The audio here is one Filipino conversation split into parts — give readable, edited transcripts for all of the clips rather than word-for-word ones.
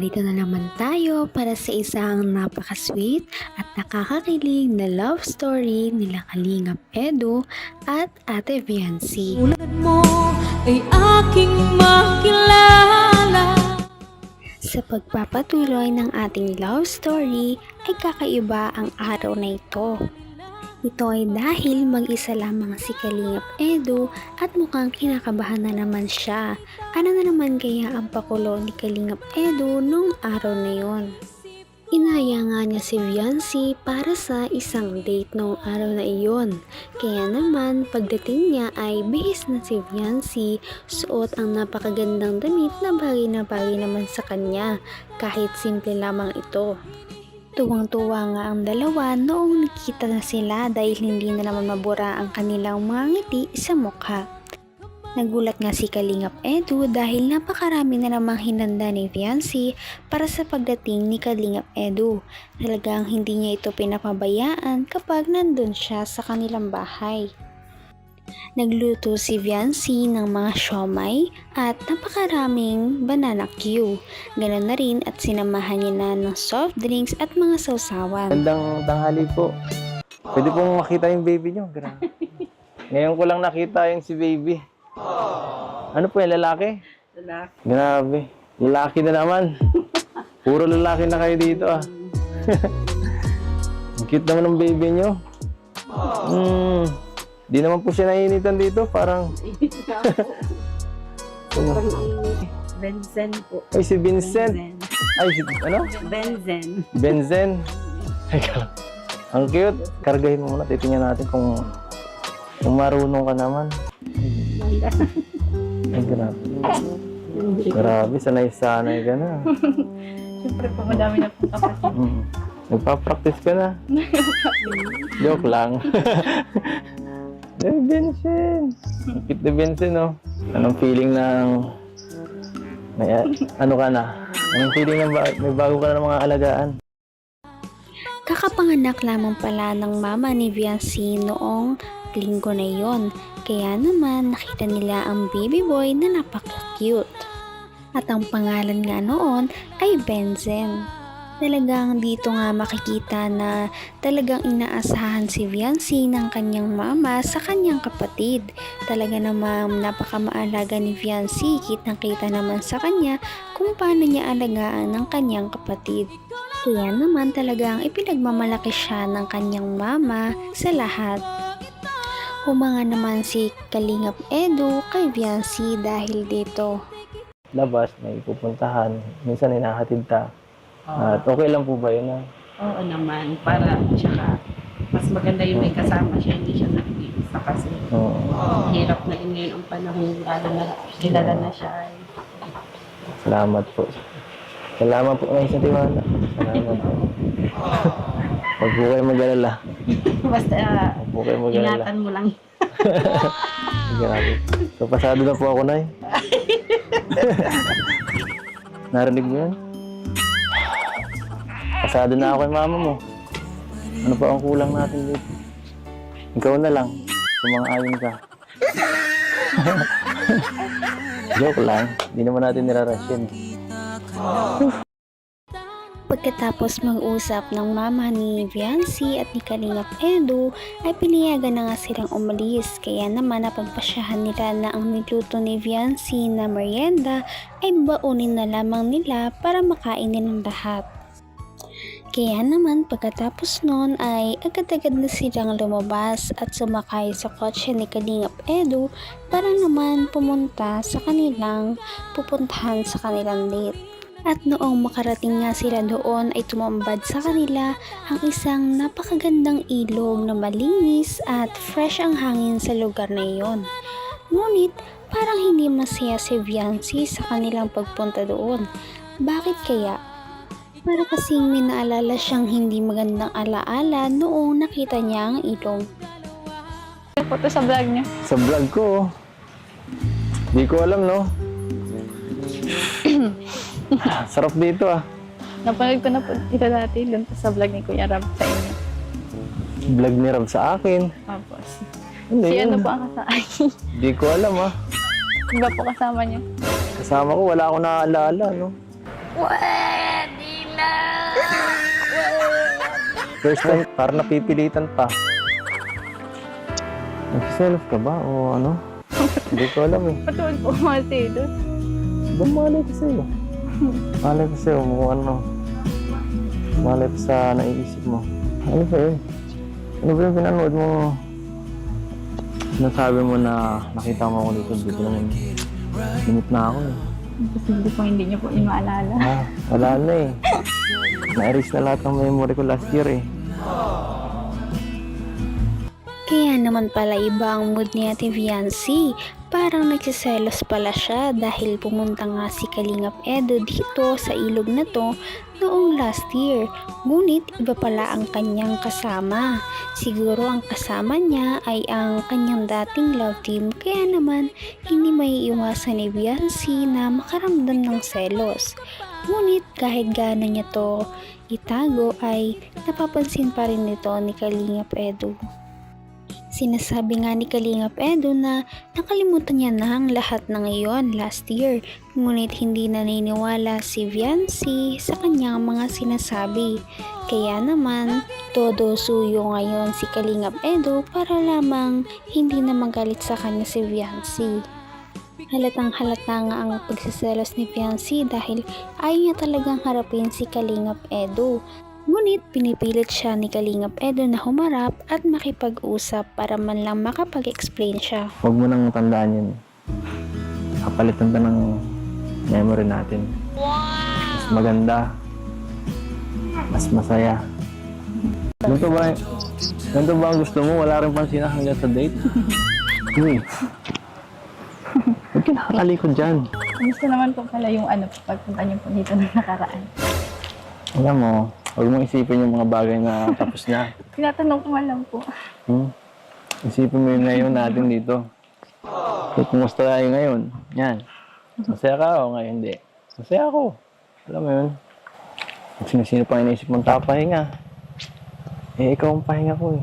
narito na naman tayo para sa isang napaka-sweet at nakakakilig na love story nila Kalingap Edu at Ate Viancy. Tulad mo ay aking makilala. Sa pagpapatuloy ng ating love story ay kakaiba ang araw na ito. Ito ay dahil mag-isa lamang si Kalingap Edu at mukhang kinakabahan na naman siya. Ano na naman kaya ang pakulo ni Kalingap Edu nung araw na yon? Inaya nga niya si Viancy para sa isang date noong araw na iyon. Kaya naman pagdating niya ay bihis na si Viancy, suot ang napakagandang damit na bagay naman sa kanya kahit simple lamang ito. Tuwang-tuwa nga ang dalawa noong nakita na sila dahil hindi na naman mabura ang kanilang mga ngiti sa mukha. Nagulat nga si Kalingap Edu dahil napakarami na namang hinanda ni Viancy para sa pagdating ni Kalingap Edu. Talagang hindi niya ito pinapabayaan kapag nandun siya sa kanilang bahay. Nagluto si Viancy ng mga siomay at napakaraming banana Q. Ganon na rin at sinamahan niya na ng soft drinks at mga sausawan. Gandang tanghali po. Pwede pong makita yung baby nyo. Grabe. Ngayon ko lang nakita yung si baby. Ano po yung lalaki? Lalaki. Grabe. Lalaki na naman. Puro lalaki na kayo dito ah. Ang cute naman ng baby nyo. Di naman po siya nainitan dito. Parang... Benzen po. Ay, si Vincent. Benzen. Ay, si... Ano? Benzen. Benzen. Ang cute. Kargahin mo muna. Titingnan natin kung marunong ka naman. Ay, grabe. Grabe, sanay-sanay ka na. Siyempre po, madami na po kapatid. Nagpa-practice ka na. Joke lang. Eh, Vincent. Ang cute na Vincent, no? Anong feeling ng... ano ka na? Anong feeling ng may bago ka na ng mga alagaan? Kakapanganak lamang pala ng mama ni Viancy noong linggo na yon. Kaya naman nakita nila ang baby boy na napaka-cute. At ang pangalan nga noon ay Benzen. Talagang dito nga makikita na talagang inaasahan si Viancy ng kanyang mama sa kanyang kapatid. Talaga namang napakamaalaga ni Viancy, kitang-kita naman sa kanya kung paano niya alagaan ng kanyang kapatid. Kaya naman talagang ipinagmamalaki siya ng kanyang mama sa lahat. Humanga naman si Kalingap Edu kay Viancy dahil dito. Labas, may pupuntahan. Minsan hinahatid ta. At okay lang po ba yun? Oo naman. Para tsaka mas maganda yung may kasama siya. Hindi siya nag-iisa kasi hirap na rin ngayon ang panahon. Lalo na kilala na siya. Salamat po. Salamat po ngayon sa tiwala. Salamat po. Huwag po kayo mag-alala. Basta Huwag po kayo mag-alala. ingatan mo lang. Grabe. So, pasado na po ako, Nay. Narinig mo yun? Pasado na ako kay mama mo. Ano pa ang kulang natin dito? Ikaw na lang. Sumang-ayon ka. Joke lang. Hindi naman natin nirarush yun. Pagkatapos mag-usap ng mama ni Viancy at ni Kalingap Edu ay pinayagan na nga silang umalis, kaya naman napagpasyahan nila na ang niluto ni Viancy na merienda ay baunin na lamang nila para makain nilang lahat. Kaya naman pagkatapos nun ay agad-agad na silang lumabas at sumakay sa kotse ni Kalingap Edu para naman pumunta sa kanilang pupuntahan sa kanilang date. At noong makarating nga sila doon ay tumambad sa kanila ang isang napakagandang ilog na malinis at fresh ang hangin sa lugar na iyon. Ngunit parang hindi masaya si Viancy sa kanilang pagpunta doon. Bakit kaya? Para kasing may naalala siyang hindi magandang alaala noong nakita niya ang ilog. Foto sa vlog niya. Sa vlog ko, di ko alam, no? Sarap dito, ah. Napanood ko na po dito dati dun sa vlog ni Kuya Rab sa inyo. Vlog ni Rab sa akin. Tapos, Ano si yun? ano po ang kasama? Di ko alam, ah. Iba po kasama niyo. Kasama ko, wala akong naaalala, no? Wait! First time, parang napipilitan pa. Nagsiselos ka ba o ano? Hindi ko alam eh. Patuon po kasi doon. Ba malay ko sa'yo? Malay ko sa'yo kung ano. Malay ko sa naiisip mo. Ano ba yun? Ano ba yung pinanood mo? Sinasabi mo na nakita mo ako dito. Dito naman. Limit na ako eh. Posible po hindi niyo po yung maalala. Wala na eh. Na-erase na lahat ng memory ko last year eh. Kaya naman pala iba ang mood ni Ate Viancy. Parang nagsiselos pala siya dahil pumunta nga si Kalingap Edo dito sa ilog na to noong last year. Ngunit iba pala ang kanyang kasama. Siguro ang kasama niya ay ang kanyang dating love team, kaya naman hindi maiiwasan ni Viancy na makaramdam ng selos. Ngunit kahit gaano niya to itago ay napapansin pa rin nito ni Kalingap Edo. Sinasabi nga ni Kalingap Edo na nakalimutan niya na ang lahat na ngayon last year, ngunit hindi naniniwala si Viancy sa kanyang mga sinasabi. Kaya naman, todo suyo ngayon si Kalingap Edo para lamang hindi na magalit sa kanya si Viancy. Halatang halata nga ang pagsiselos ni Viancy dahil ayaw niya talagang harapin si Kalingap Edo. Ngunit pinipilit siya ni Kalingap Edo na humarap at makipag-usap para man lang makapag-explain siya. Huwag mo nang tandaan yun. Kapalitan ka ng memory natin. Mas maganda. Mas masaya. Ganito ba ang gusto mo? Wala rin pansin hanggang sa date? Huwag ka nakakalikod dyan. Gusto naman po pala yung pagpunta niyo po dito na nakaraan. Alam mo, huwag mong isipin yung mga bagay na tapos na. Tinatanong ko man lang po. Isipin mo yung ngayon natin dito. Kumusta tayo ngayon? Yan. Masaya ka o ngayon hindi? Masaya ako. Alam mo yun? Kung sino-sino pang iniisip mong tapahinga. Eh, ikaw ang pahinga ko eh.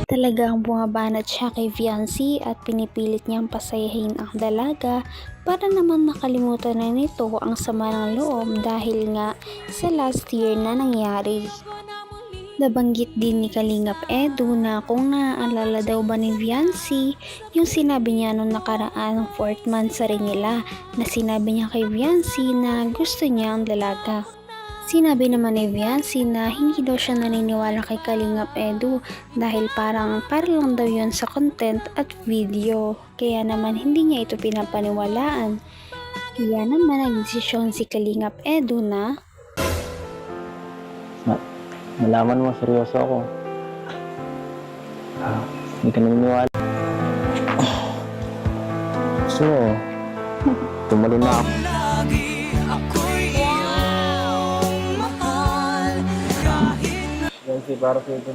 Talagang bumabanat siya kay Viancy at pinipilit niyang pasayahin ang dalaga para naman makalimutan na nito ang sama ng loob dahil nga sa last year na nangyari. Nabanggit din ni Kalingap Edo na kung naaalala daw ba ni Viancy yung sinabi niya nung nakaraan ng 4th month sa rin nila na sinabi niya kay Viancy na gusto niya ang dalaga. Sinabi naman ni Viancy na hindi daw siya naniniwala kay Kalingap Edo dahil para lang daw yun sa content at video. Kaya naman hindi niya ito pinapaniwalaan. Kaya naman nagdesisyon si Kalingap Edo na Malaman mo, seryoso ako. Hindi ka naniniwala. Gusto mo, tumalon na ako. Yan si para sa ito.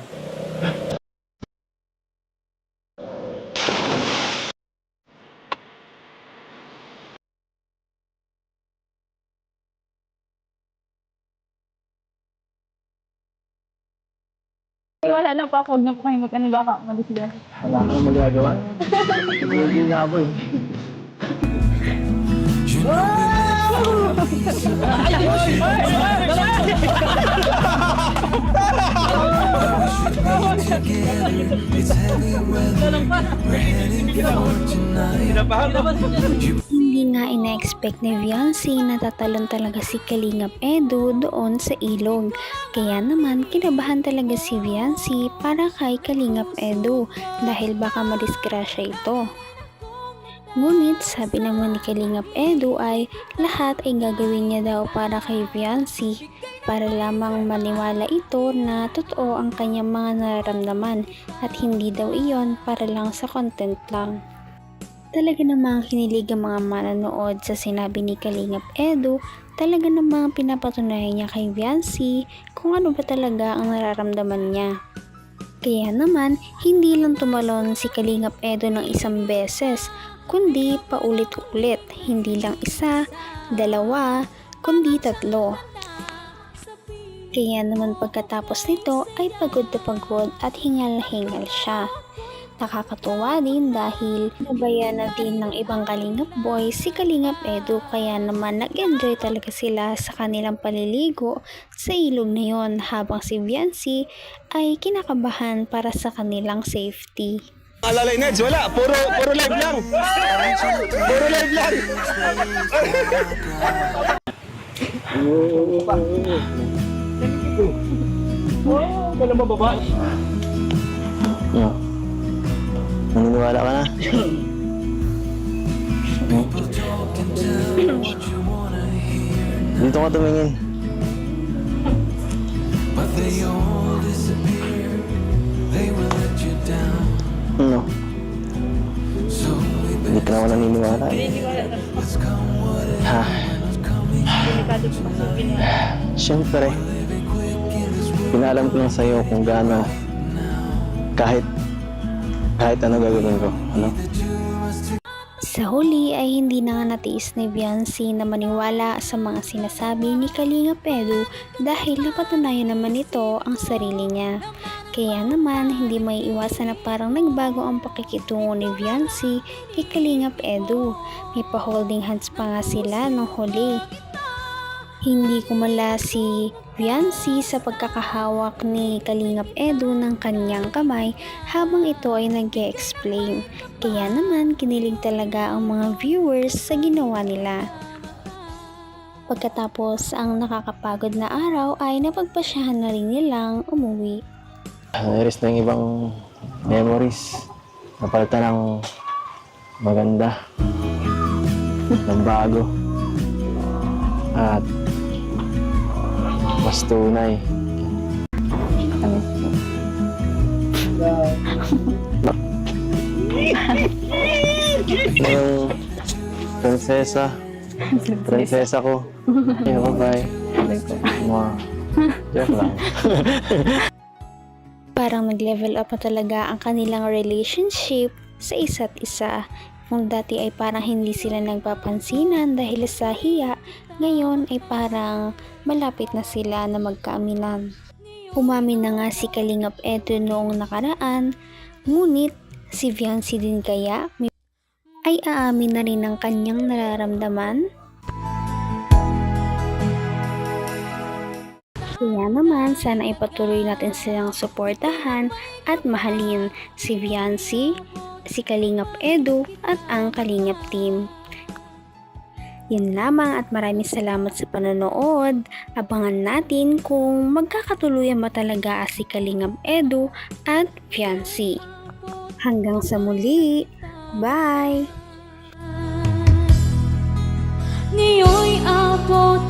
Wala na po ako. Huwag na po kayo baka umalis dyan. Wala ka na magagawa. Hindi na ako eh. hindi nga ina-expect ni Viancy na tatalon talaga si Kalingap Edo doon sa ilog. Kaya naman kinabahan talaga si Viancy para kay Kalingap Edo dahil baka madisgrasya ito. Ngunit sabi naman ni Kalingap Edo ay lahat ay gagawin niya daw para kay Viancy para lamang maniwala ito na totoo ang kanyang mga nararamdaman at hindi daw iyon para lang sa content lang. Talaga namang kinilig ang mga manonood sa sinabi ni Kalingap Edo. Talaga namang pinapatunayan niya kay Viancy kung ano ba talaga ang nararamdaman niya. Kaya naman hindi lang tumalon si Kalingap Edo ng isang beses, kundi paulit-ulit, hindi lang isa, dalawa, kundi 3. Kaya naman pagkatapos nito ay pagod na pagod at hingal-hingal siya. Nakakatuwa din dahil nabayan na din ng ibang Kalingap boys si Kalingap Edu, kaya naman nag-enjoy talaga sila sa kanilang paliligo sa ilog na yon, habang si Viancy ay kinakabahan para sa kanilang safety. Alalay Neds, wala. Puro live lang. Puro live lang. Wala mababa. No. Naniniwala ka na? Dito ka tumingin. Ano? Hindi ka na ako naniniwala. Ha? Siyempre. Pinalam ko lang sa'yo kung gaano kahit ano gagawin ko. Ano? Sa huli ay hindi na nga natiis ni Viancy na maniwala sa mga sinasabi ni Kalingap Edu dahil napatunayan naman ito ang sarili niya. Kaya naman hindi may iwasan na parang nagbago ang pakikitungo ni Viancy kay Kalingap Edu. May pa-holding hands pa nga sila nung huli. Hindi kumala si Viancy sa pagkakahawak ni Kalingap Edu ng kanyang kamay habang ito ay nag-e-explain. Kaya naman kinilig talaga ang mga viewers sa ginawa nila. Pagkatapos ang nakakapagod na araw ay napagpasyahan na rin nilang umuwi. Nairis na yung ibang memories. Napalitan ng maganda. Ng bago. At mas tunay. Yung prinsesa ko. Ayun, bye-bye. Joke lang. Parang nag-level up na talaga ang kanilang relationship sa isa't isa. Kung dati ay parang hindi sila nagpapansinan dahil sa hiya, ngayon ay parang malapit na sila na magkaaminan. Umamin na nga si Kalingap Edu noong nakaraan, ngunit si Viancy din kaya ay aamin na rin ang kanyang nararamdaman. Kaya naman sana ipatuloy natin silang suportahan at mahalin si Viancy, si Kalingap Edu at ang Kalingap team. Yun lamang at maraming salamat sa panonood. Abangan natin kung magkakatuluyan ba talaga si Kalingap Edu at Viancy. Hanggang sa muli. Bye! Ngayon'y abot